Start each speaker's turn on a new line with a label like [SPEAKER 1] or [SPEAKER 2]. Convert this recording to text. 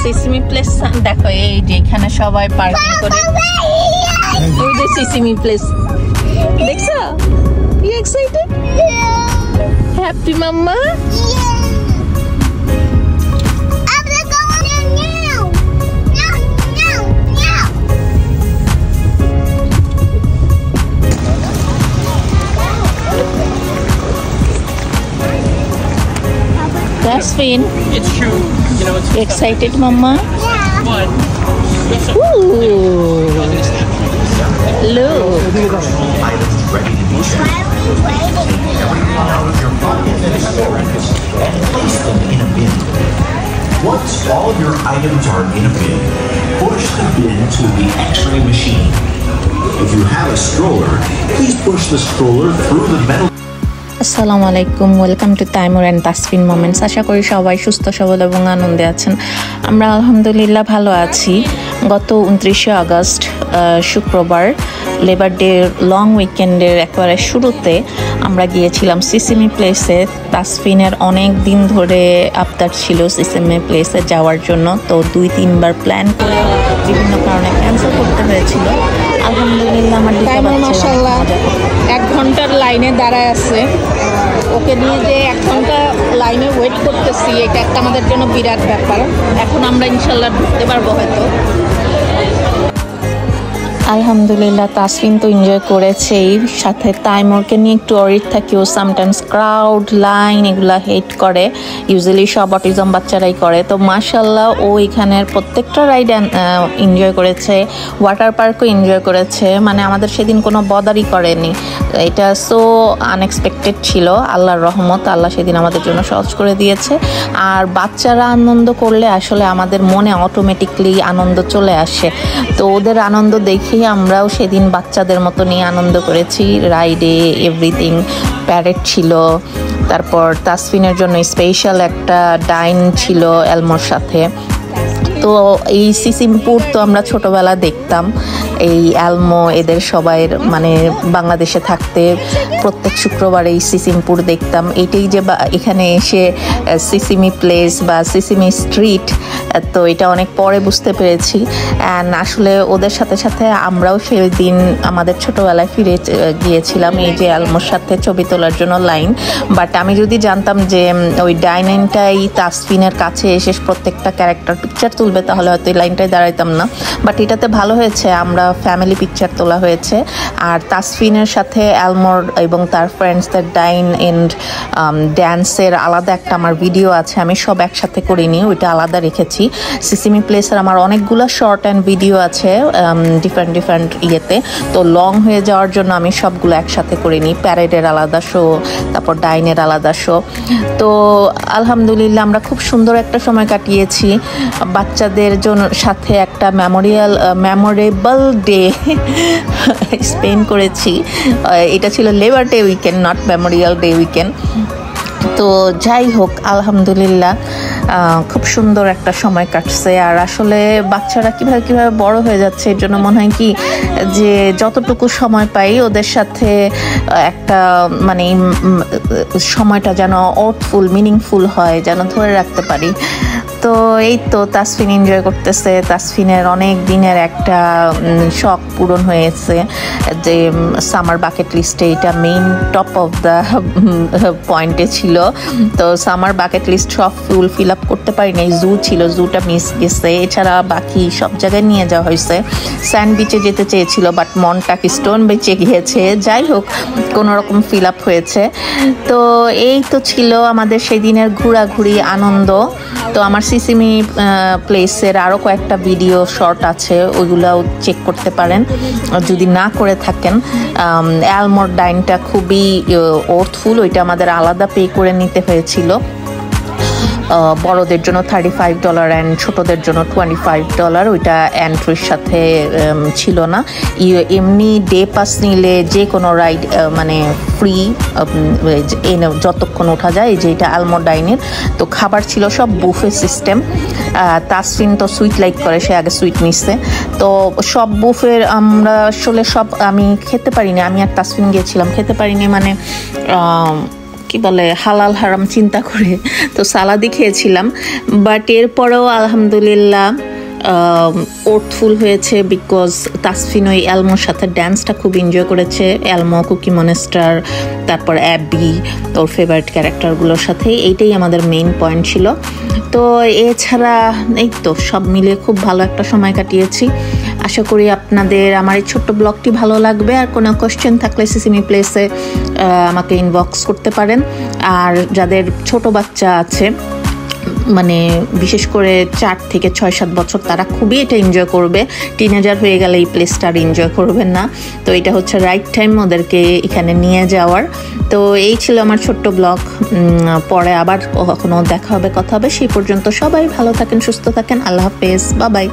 [SPEAKER 1] Sesame place দেখো, এই যে এখানে সবাই পার্কিং করে। ওই যে সিসিমি প্লেস দেখছো? You excited? Happy mama? That's Finn.
[SPEAKER 2] It's true. You know, it's
[SPEAKER 1] Excited, mama?
[SPEAKER 2] fun.
[SPEAKER 1] Ooh. Look.
[SPEAKER 3] Items ready to be shipped. Everything out of your pocket and place them in a bin. Once all of your items are in a bin, push the bin to the X-ray machine. If you have a stroller, please push the stroller through the metal.
[SPEAKER 1] আসসালামু আলাইকুম, welcome to Taimur and Tasfin moments. আশা করি সবাই সুস্থ সবল এবং আনন্দে আছেন। আমরা আলহামদুলিল্লাহ ভালো আছি। গত 29শে আগস্ট শুক্রবার লেবার ডে লং উইকেন্ডের একেবারে শুরুতে আমরা গিয়েছিলাম সিসিমি প্লেসে। তাসফিনের অনেক দিন ধরে আবদার ছিল সিসিমি প্লেসে যাওয়ার জন্য, তো 2-3বার প্ল্যান করে বিভিন্ন কারণে ক্যান্সেল করতে হয়েছিল। আলহামদুলিল্লাহ আমার মাশাআল্লাহ 1 ঘন্টার লাইনে দাঁড়ায় আছে। ওকে নিয়ে যে 1 ঘন্টা লাইনে ওয়েট করতেছি, এটা একটা আমাদের জন্য বিরাট ব্যাপার। এখন আমরা ইনশাল্লাহ ঢুকতে পারবো হয়তো। আলহামদুলিল্লাহ তাসফিন তো এনজয় করেছেই, সাথে তাইমুরকে নিয়ে একটু অরিড থাকি। ও সামটাইমস ক্রাউড লাইন এগুলা হেট করে, ইউজুয়ালি সব অটিজম বাচ্চারাই করে। তো মাশাল্লাহ ও এখানের প্রত্যেকটা রাইড এনজয় করেছে, ওয়াটার পার্কও এনজয় করেছে। মানে আমাদের সেদিন কোনো বদারই করেনি। এটা সো আনএক্সপেক্টেড ছিল, আল্লাহর রহমত। আল্লাহ সেদিন আমাদের জন্য সহজ করে দিয়েছে। আর বাচ্চারা আনন্দ করলে আসলে আমাদের মনে অটোমেটিকলি আনন্দ চলে আসে। তো ওদের আনন্দ দেখে আমরাও সেদিন বাচ্চাদের মতো নিয়ে আনন্দ করেছি। রাইডে এভরিথিং, প্যারেড ছিল, তারপর তাসফিনের জন্য স্পেশাল একটা ডাইন ছিল এলমোর সাথে। তো এই সিসিমপুর তো আমরা ছোটবেলা দেখতাম, এই এলমো এদের সবাইয়ের মানে বাংলাদেশে থাকতে প্রত্যেক শুক্রবার এই সিসিমপুর দেখতাম। এটাই যে এখানে এসে সিসিমি প্লেস বা সিসিমি স্ট্রিট, তো এটা অনেক পরে বুঝতে পেরেছি। অ্যান্ড আসলে ওদের সাথে সাথে আমরাও সেই দিন আমাদের ছোটোবেলায় ফিরে গিয়েছিলাম এই যে এলমোর সাথে ছবি তোলার জন্য লাইন। বাট আমি যদি জানতাম যে ওই ডাইনিংটাই তাসফিনের কাছে এসে প্রত্যেকটা ক্যারেক্টার পিকচার তুলবে, তাহলে হয়তো এই লাইনটাই দাঁড়াইতাম না। বাট এটাতে ভালো হয়েছে, আমরা ফ্যামিলি পিকচার তোলা হয়েছে। আর তাসফিনের সাথে এলমোর এবং তার ফ্রেন্ডসদের ডাইন এন্ড ড্যান্সের আলাদা একটা আমার ভিডিও আছে, আমি সব একসাথে করিনি, ওইটা আলাদা রেখেছি। সিসিমি প্লেসের আমার অনেকগুলো শর্ট অ্যান্ড ভিডিও আছে ডিফারেন্ট ইয়েতে, তো লং হয়ে যাওয়ার জন্য আমি সবগুলো একসাথে করিনি। প্যারেডের আলাদা শো, তারপর ডাইনের আলাদা শো। তো আলহামদুলিল্লাহ আমরা খুব সুন্দর একটা সময় কাটিয়েছি। বাচ্চাদের জন্য সাথে একটা মেমোরেবল ডে স্পেন্ড করেছি। এটা ছিল labour day weekend, not Memorial day weekend. তো যাই হোক আলহামদুলিল্লাহ খুব সুন্দর একটা সময় কাটছে। আর আসলে বাচ্চারা কিভাবে বড় হয়ে যাচ্ছে, এর জন্য মনে হয় কি যে যতটুকু সময় পাই ওদের সাথে একটা মানে সময়টা যেন অর্থফুল মিনিংফুল হয়, যেন ধরে রাখতে পারি। তো এই তো তাসফিন এনজয় করতেছে। তাসফিনের অনেক দিনের একটা শখ পূরণ হয়েছে যে সামার বাকেট লিস্টে এটা মেইন টপ অফ দ্য পয়েন্টে ছিল। তো সামার বাকেট লিস্ট সব ফিল আপ করতে পারি নাই, জু ছিল, জুটা মিস গেছে। এছাড়া বাকি সব জায়গায় নিয়ে যাওয়া হয়েছে। স্যান্ড বিচে যেতে চেয়েছিল, বাট মনটা স্টোন বিচে গিয়েছে। যাই হোক কোনো রকম ফিল আপ হয়েছে। তো এই তো ছিল আমাদের সেই দিনের ঘোরাঘুরি আনন্দ। তো আমার সিসিমি প্লেসের আরও কয়েকটা ভিডিও শর্ট আছে, ওইগুলাও চেক করতে পারেন যদি না করে থাকেন। এলমোর ডাইনটা খুবই অর্থফুল, ওইটা আমাদের আলাদা পে করে নিতে হয়েছিল। বড়দের জন্য $35 অ্যান্ড ছোটদের জন্য $25। ওইটা এন্ট্রির সাথে ছিল না। এমনি ডে পাস নিলে যে কোনো রাইড মানে ফ্রি যতক্ষণ ওঠা যায়। এই যে এটা এলমোর ডাইনের, তো খাবার ছিল সব বুফে সিস্টেম। তাসফিন তো সুইট লাইক করে, সে আগে সুইট নিচ্ছে। তো সব বুফের আমরা আসলে সব আমি খেতে পারিনি, আমি আর তাসফিন গিয়েছিলাম, খেতে পারিনি মানে কি বলে হালাল হারাম চিন্তা করে তো সালাদই খেয়েছিলাম বাট এরপরেও আলহামদুলিল্লাহ ওর্থফুল হয়েছে বিকজ তাসফিন ওই এলমোর সাথে ড্যান্সটা খুব এনজয় করেছে এলমো কুকি মনেস্টার তারপর অ্যাবি ওর ফেভারিট ক্যারেক্টারগুলোর সাথে এইটাই আমাদের মেইন পয়েন্ট ছিল তো এছাড়া এই তো সব মিলে খুব ভালো একটা সময় কাটিয়েছি আশা করি আপনাদের আমার এই ছোট্ট ব্লগটি ভালো লাগবে আর কোনো কোয়েশ্চেন থাকলে সিসিমি প্লেসে আমাকে ইনবক্স করতে পারেন আর যাদের ছোট বাচ্চা আছে মানে বিশেষ করে 4 থেকে 6-7 বছর তারা খুবই এটা এনজয় করবে টিনেজার হয়ে গেলে এই প্লেসটা আর এনজয় করবেন না তো এটা হচ্ছে রাইট টাইম ওদেরকে এখানে নিয়ে যাওয়ার তো এই ছিল আমার ছোট্ট ব্লগ পরে আবার কখনো দেখা হবে কথা হবে সেই পর্যন্ত সবাই ভালো থাকেন সুস্থ থাকেন আল্লাহ হাফেজ বাই বাই